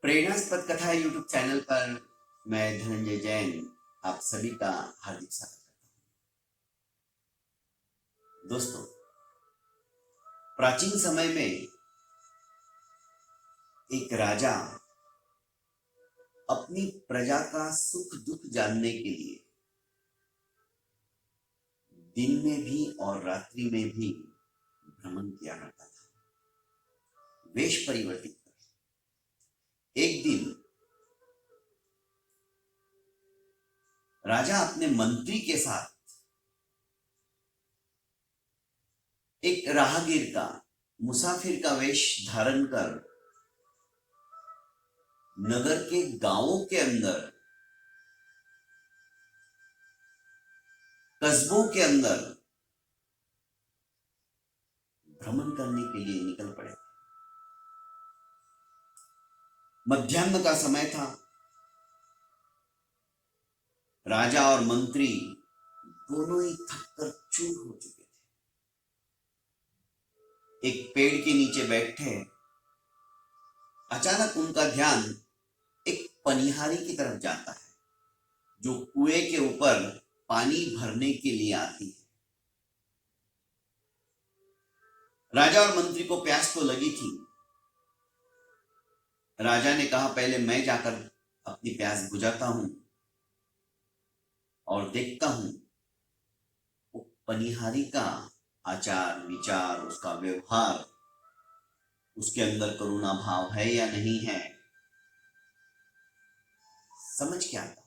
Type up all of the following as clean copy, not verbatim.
प्रेरणास्पद कथा YouTube channel पर मैं धनंजय जैन आप सभी का हार्दिक स्वागत करता हूं। दोस्तों, प्राचीन समय में एक राजा अपनी प्रजा का सुख दुख जानने के लिए दिन में भी और रात्रि में भी भ्रमण किया करता था, वेश परिवर्तित कर। एक दिन राजा अपने मंत्री के साथ एक राहगीर का, मुसाफिर का वेश धारण कर नगर के गांवों के अंदर, कस्बों के अंदर भ्रमण करने के लिए निकल पड़े। मध्याह्न का समय था। राजा और मंत्री दोनों ही थककर चूर हो चुके थे। एक पेड़ के नीचे बैठे अचानक उनका ध्यान एक पनिहारी की तरफ जाता है जो कुएं के ऊपर पानी भरने के लिए आती है। राजा और मंत्री को प्यास तो लगी थी। राजा ने कहा, पहले मैं जाकर अपनी प्यास बुझाता हूं और देखता हूं वो पनिहारी का आचार विचार, उसका व्यवहार, उसके अंदर करुणा भाव है या नहीं है, समझ के आता।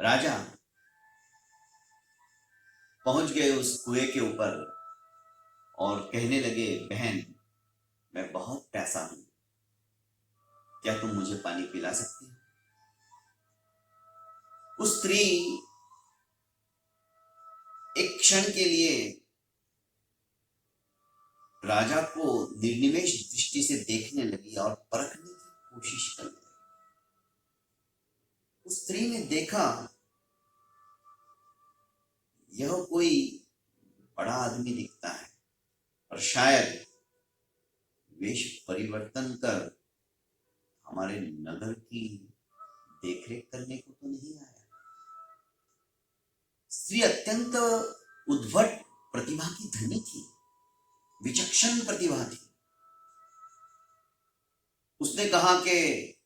राजा पहुंच गए उस कुएं के ऊपर और कहने लगे, बहन, मैं बहुत प्यासा हूं, क्या तुम मुझे पानी पिला सकती हो? उस स्त्री एक क्षण के लिए राजा को निर्निमेष दृष्टि से देखने लगी और परखने की कोशिश करने लगी। उस स्त्री ने देखा यह कोई बड़ा आदमी दिखता है और शायद वेश परिवर्तन कर हमारे नगर की देखरेख करने को तो नहीं आया। स्त्री अत्यंत उद्भट प्रतिभा की धनी थी, विचक्षण प्रतिभा थी। उसने कहा कि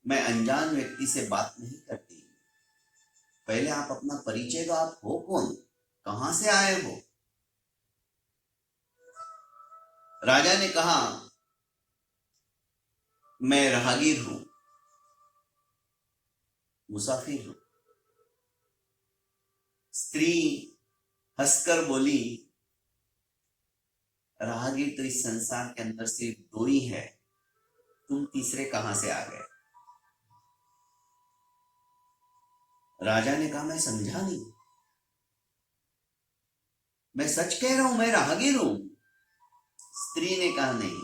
मैं अनजान व्यक्ति से बात नहीं करती, पहले आप अपना परिचय दो, आप हो कौन, कहां से आए हो? राजा ने कहा, मैं राहगीर हूं, मुसाफिर हूं। स्त्री हंसकर बोली, राहगीर तो इस संसार के अंदर सिर्फ दो ही है, तुम तीसरे कहां से आ गए? राजा ने कहा, मैं समझा नहीं, मैं सच कह रहा हूं, मैं राहगीर हूं। स्त्री ने कहा, नहीं,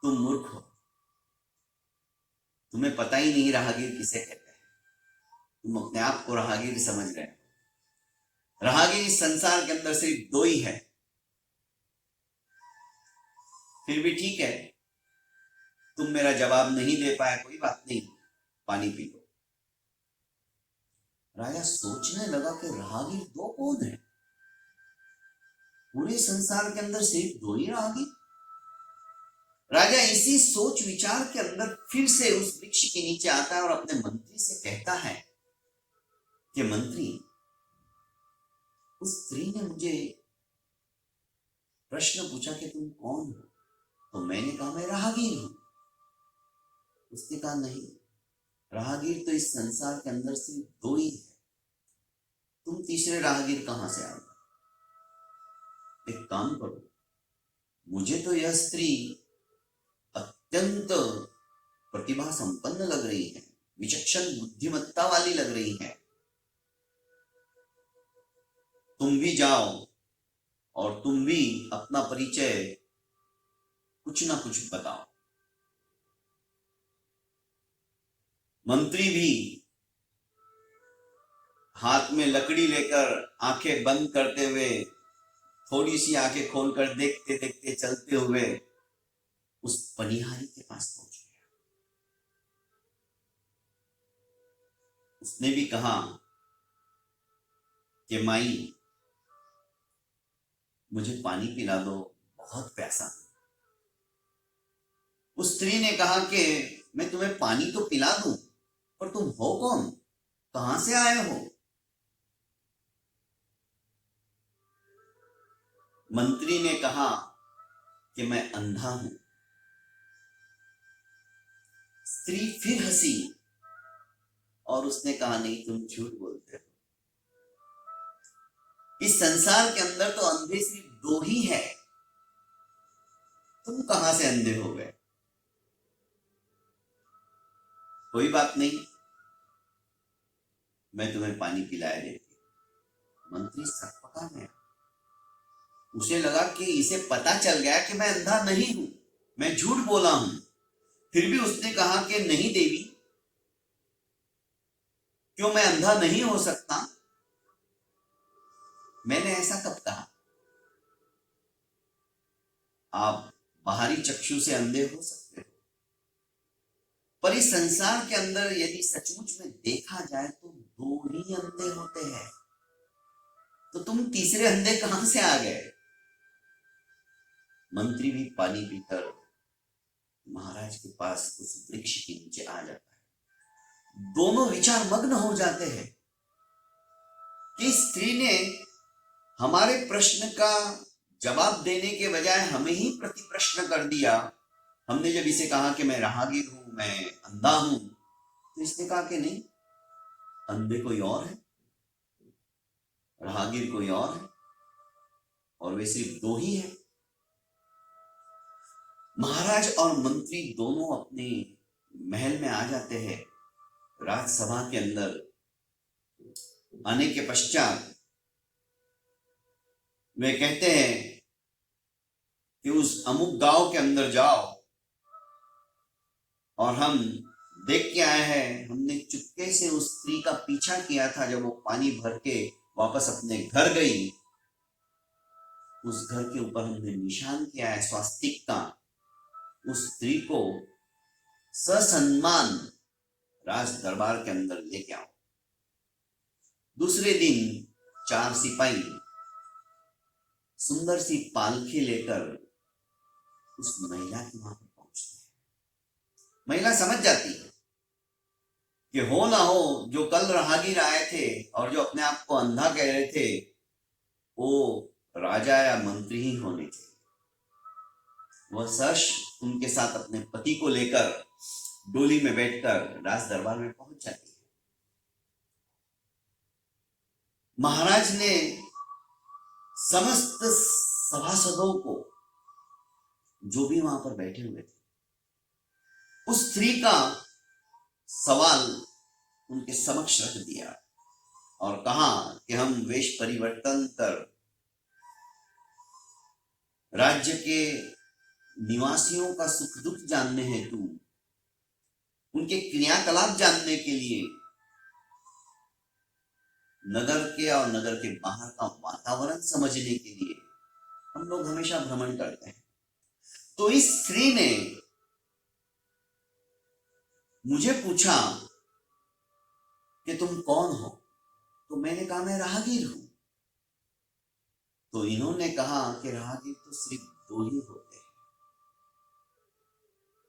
तुम मूर्ख हो, तुम्हें पता ही नहीं राहगीर किसे कहते हैं, तुम अपने आप को राहगीर समझ रहे हो। राहगीर इस संसार के अंदर सिर्फ दो ही है। फिर भी ठीक है, तुम मेरा जवाब नहीं दे पाए, कोई बात नहीं, पानी पी लो। राजा सोचने लगा कि राहगीर दो कौन है? पूरे संसार के अंदर सिर्फ दो ही राहगीर। राजा इसी सोच विचार के अंदर फिर से उस वृक्ष के नीचे आता है और अपने मंत्री से कहता है कि मंत्री, उस स्त्री ने मुझे प्रश्न पूछा कि तुम कौन हो, तो मैंने कहा, मैं राहगीर हूं। उसने कहा, नहीं, राहगीर तो इस संसार के अंदर सिर्फ दो ही है, तुम तीसरे राहगीर कहां से आ गए? एक काम करो, मुझे तो यह स्त्री अत्यंत प्रतिभा संपन्न लग रही है, विचक्षण बुद्धिमत्ता वाली लग रही है, तुम भी जाओ और तुम भी अपना परिचय कुछ ना कुछ बताओ। मंत्री भी हाथ में लकड़ी लेकर आंखें बंद करते हुए, थोड़ी सी आंखें खोलकर देखते देखते चलते हुए उस पनिहारी के पास पहुंच गया। उसने भी कहा कि माई मुझे पानी पिला दो, बहुत प्यासा हूं। उस स्त्री ने कहा कि मैं तुम्हें पानी तो पिला दूं, पर तुम हो कौन, कहां से आए हो? मंत्री ने कहा कि मैं अंधा हूं। स्त्री फिर हंसी और उसने कहा नहीं, तुम झूठ बोलते हो। इस संसार के अंदर तो अंधे सिर्फ दो ही है, तुम कहां से अंधे हो गए? कोई बात नहीं, मैं तुम्हें पानी पिलाए देती। मंत्री सकपका गया। उसे लगा कि इसे पता चल गया कि मैं अंधा नहीं हूं, मैं झूठ बोला हूं। फिर भी उसने कहा कि नहीं देवी, क्यों मैं अंधा नहीं हो सकता? मैंने ऐसा कब कहा? आप बाहरी चक्षु से अंधे हो सकते हो, पर इस संसार के अंदर यदि सचमुच में देखा जाए तो दो ही अंधे होते हैं, तो तुम तीसरे अंधे कहां से आ गए? मंत्री भी पानी पीकर महाराज के पास उस वृक्ष के नीचे आ जाता है। दोनों विचार मग्न हो जाते हैं कि स्त्री ने हमारे प्रश्न का जवाब देने के बजाय हमें ही प्रति प्रश्न कर दिया। हमने जब इसे कहा कि मैं राहगीर हूं, मैं अंधा हूं, तो इसने कहा कि नहीं, अंधे कोई और है, राहगीर कोई और है, और वे सिर्फ दो ही है। महाराज और मंत्री दोनों अपने महल में आ जाते हैं। राजसभा के अंदर आने के पश्चात वे कहते हैं कि उस अमुक गांव के अंदर जाओ, और हम देख के आए हैं, हमने चुपके से उस स्त्री का पीछा किया था जब वो पानी भर के वापस अपने घर गई। उस घर के ऊपर हमने निशान किया है स्वास्तिक का। उस स्त्री को ससम्मान राज दरबार के अंदर लेके आओ। दूसरे दिन 4 सिपाही सुंदर सी पालकी लेकर उस महिला के वहां पर पहुंचते हैं। महिला समझ जाती है कि हो ना हो जो कल राहगीर आए थे और जो अपने आप को अंधा कह रहे थे, वो राजा या मंत्री ही होने चाहिए। वह सर्ष उनके साथ अपने पति को लेकर डोली में बैठकर राज दरबार में पहुंच जाती है। महाराज ने समस्त सभासदों को, जो भी वहां पर बैठे हुए थे, उस स्त्री का सवाल उनके समक्ष रख दिया और कहा कि हम वेश परिवर्तन कर राज्य के निवासियों का सुख दुख जानने हेतु, उनके क्रियाकलाप जानने के लिए नगर के और नगर के बाहर का वातावरण समझने के लिए हम लोग हमेशा भ्रमण करते हैं। तो इस स्त्री ने मुझे पूछा कि तुम कौन हो? तो मैंने कहा मैं राहगीर हूं। तो इन्होंने कहा कि राहगीर तो सिर्फ दो ही होते हैं,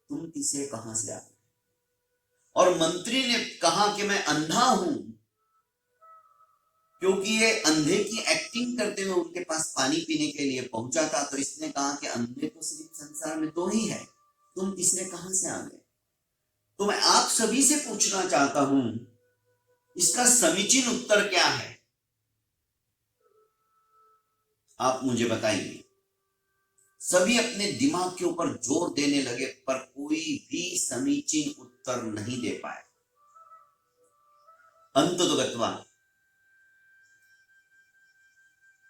तुम तीसरे कहां से आ गए? और मंत्री ने कहा कि मैं अंधा हूं, क्योंकि ये अंधे की एक्टिंग करते हुए उनके पास पानी पीने के लिए पहुंचा था। तो इसने कहा कि अंधे तो सिर्फ संसार में दो ही है, तुम तीसरे कहां से आ गए? तो मैं आप सभी से पूछना चाहता हूं, इसका समीचीन उत्तर क्या है? आप मुझे बताइए। सभी अपने दिमाग के ऊपर जोर देने लगे, पर कोई भी समीचीन उत्तर नहीं दे पाए। अंततोगत्वा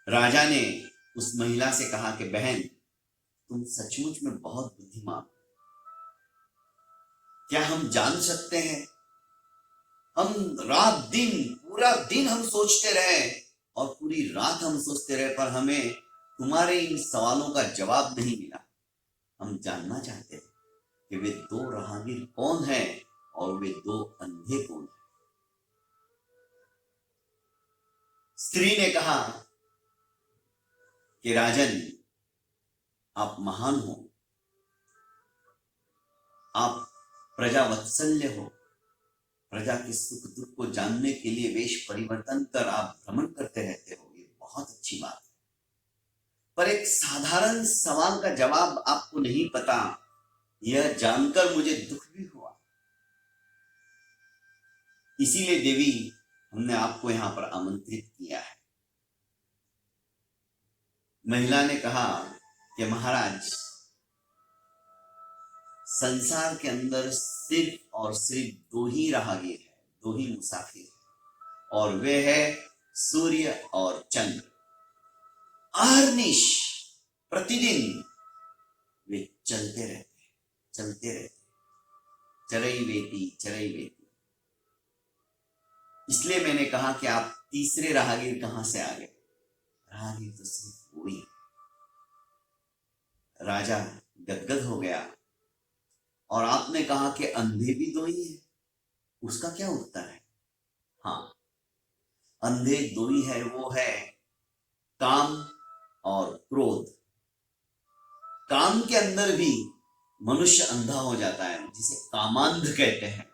राजा ने उस महिला से कहा कि बहन, तुम सचमुच में बहुत बुद्धिमान, क्या हम जान सकते हैं? हम रात दिन, पूरा दिन हम सोचते रहे और पूरी रात हम सोचते रहे, पर हमें तुम्हारे इन सवालों का जवाब नहीं मिला। हम जानना चाहते थे कि वे दो राहगीर कौन हैं और वे दो अंधे कौन हैं। स्त्री ने कहा कि राजन, आप महान हो, आप प्रजा वत्सल्य हो, प्रजा के सुख दुख को जानने के लिए वेश परिवर्तन कर आप भ्रमण करते रहते हो, ये बहुत अच्छी बात है, पर एक साधारण सवाल का जवाब आपको नहीं पता, यह जानकर मुझे दुख भी हुआ। इसीलिए देवी, हमने आपको यहां पर आमंत्रित किया है। महिला ने कहा कि महाराज, संसार के अंदर सिर्फ और सिर्फ दो ही राहगीर है, दो ही मुसाफिर है, और वे है सूर्य और चंद्र। अहर्निश प्रतिदिन वे चलते रहते, चरई वेती। इसलिए मैंने कहा कि आप तीसरे राहगीर कहां से आ गए? राहगीर तो सिर्फ वही है। राजा गदगद हो गया। और आपने कहा कि अंधे भी दो ही है, उसका क्या उत्तर है? हाँ, अंधे दो ही है, वो है काम और क्रोध। काम के अंदर भी मनुष्य अंधा हो जाता है, जिसे कामांध कहते हैं,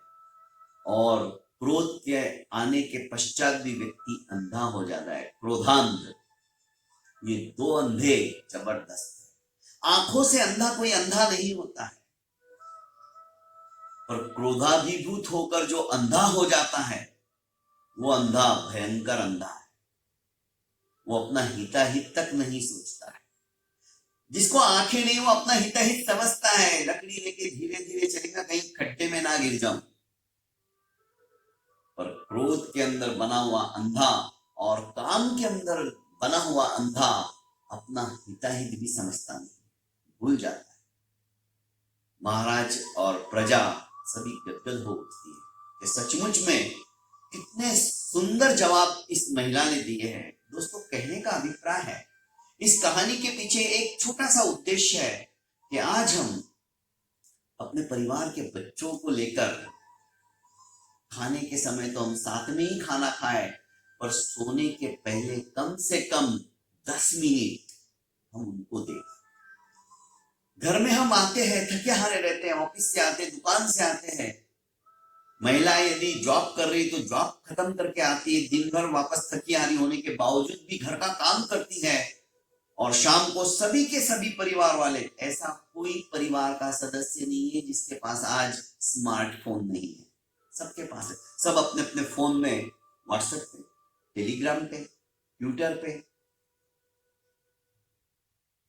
और क्रोध के आने के पश्चात भी व्यक्ति अंधा हो जाता है, क्रोधांध। ये दो अंधे जबरदस्त है। आंखों से अंधा कोई अंधा नहीं होता है, पर क्रोधाभिभूत होकर जो अंधा हो जाता है, वो अंधा भयंकर अंधा है। वो अपना हिताहित तक नहीं सोचता है। जिसको आंखें नहीं, वो अपना हिताहित समझता है, लकड़ी लेके धीरे धीरे चलेगा, कहीं खड्डे में ना गिर जाऊं। पर क्रोध के अंदर बना हुआ अंधा और काम के अंदर बना हुआ अंधा अपना हिताहित भी समझता नहीं, भूल जाता है। महाराज और प्रजा सभी गदगद हो उठती है कि सचमुच में कितने सुंदर जवाब इस महिला ने दिए हैं। दोस्तों, कहने का अभिप्राय है, इस कहानी के पीछे एक छोटा सा उद्देश्य है कि आज हम अपने परिवार के बच्चों को लेकर खाने के समय तो हम साथ में ही खाना खाएं, पर सोने के पहले कम से कम 10 मिनट हम उनको दें। घर में हम आते हैं, थके हारे रहते हैं, ऑफिस से आते, दुकान से आते हैं। महिला यदि जॉब कर रही तो जॉब खत्म करके आती है, दिन भर वापस थकी हारी होने के बावजूद भी घर का काम करती है, और शाम को सभी के सभी परिवार वाले, ऐसा कोई परिवार का सदस्य नहीं है जिसके पास आज स्मार्टफोन नहीं है। सबके पास है। सब अपने अपने फोन में व्हाट्सएप पे, टेलीग्राम पे, ट्विटर पे,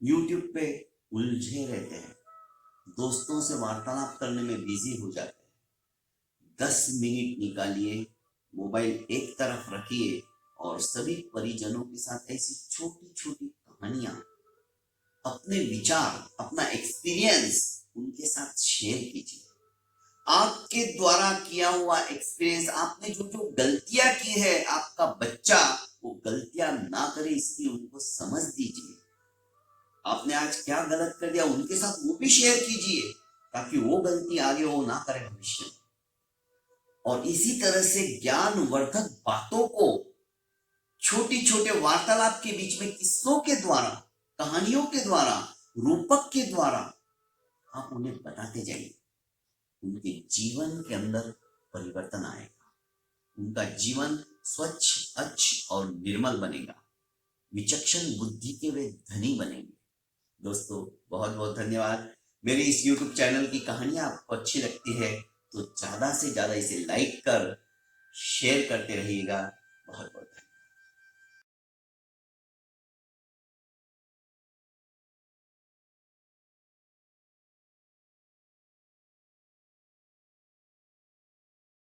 यूट्यूब पे उलझे रहते हैं, दोस्तों से वार्तालाप करने में बिजी हो जाते हैं। 10 मिनट निकालिए, मोबाइल एक तरफ रखिए और सभी परिजनों के साथ ऐसी छोटी छोटी कहानियां, अपने विचार, अपना एक्सपीरियंस उनके साथ शेयर कीजिए। आपके द्वारा किया हुआ एक्सपीरियंस, आपने जो जो गलतियां की है, आपका बच्चा वो गलतियां ना करे इसकी उनको समझ दीजिए। आपने आज क्या गलत कर दिया उनके साथ वो भी शेयर कीजिए, ताकि वो गलती आगे वो ना करे भविष्य में। और इसी तरह से ज्ञानवर्धक बातों को छोटी छोटे वार्तालाप के बीच में, किस्सों के द्वारा, कहानियों के द्वारा, रूपक के द्वारा आप उन्हें बताते जाइए। उनके जीवन के अंदर परिवर्तन आएगा, उनका जीवन स्वच्छ, अच्छ और निर्मल बनेगा, विचक्षण बुद्धि के वे धनी बनेंगे। दोस्तों, बहुत बहुत धन्यवाद। मेरी इस YouTube चैनल की कहानियां आपको अच्छी लगती है तो ज्यादा से ज्यादा इसे लाइक कर शेयर करते रहिएगा। बहुत बहुत